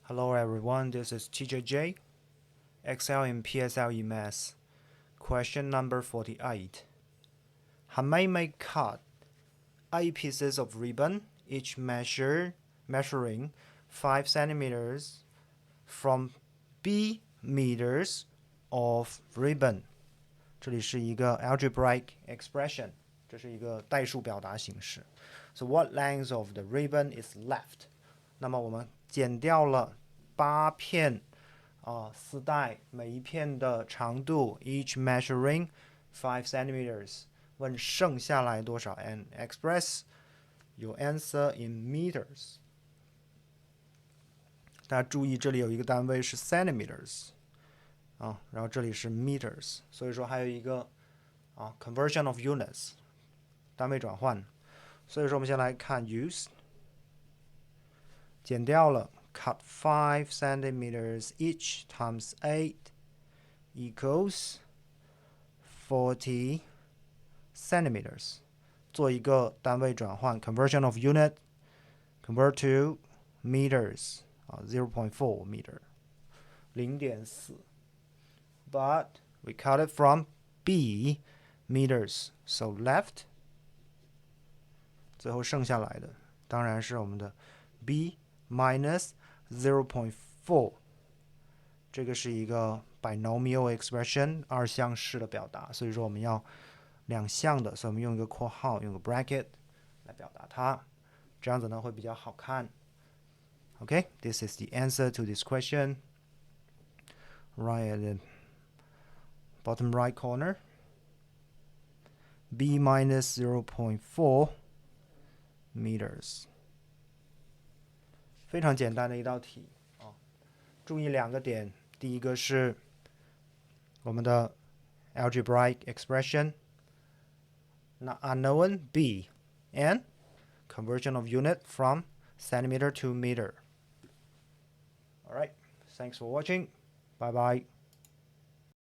Hello everyone, this is Teacher J. Excel in PSLE Math. Question number 48. Hamay may cut 8 pieces of ribbon, each measuring 5 centimeters from B meters of ribbon. 这里是一个 algebraic expression， 这是一个代数表达形式。So what length of the ribbon is left? 那么我们剪掉了8片丝带，每一片的长度 each measuring 5 centimeters。问剩下来多少 and express your answer in meters。大家注意，这里有一个单位是 centimeters 然后这里是 meters， 所以说还有一个conversion of units 单位转换。所以说我们先来看 use， 剪掉了 cut 5 centimeters each times 8 equals 40 centimeters， 做一个单位转换 conversion of unit convert to meters 0.4 meter 0.4 but we cut it from B meters so left 最后剩下来的当然是我们的 B minus 0.4 这个是一个 binomial expression 二项式的表达，所以说我们要两项的，所以我们用一个括号，用个 bracket 来表达它，这样子呢会比较好看。Okay, this is the answer to this question. Right at the bottom right corner. B minus 0.4 meters. 非常简单的一道题注意两个点，第一个是我们的 algebraic expression。unknown B and conversion of unit from centimeter to meter. Alright, thanks for watching. Bye bye.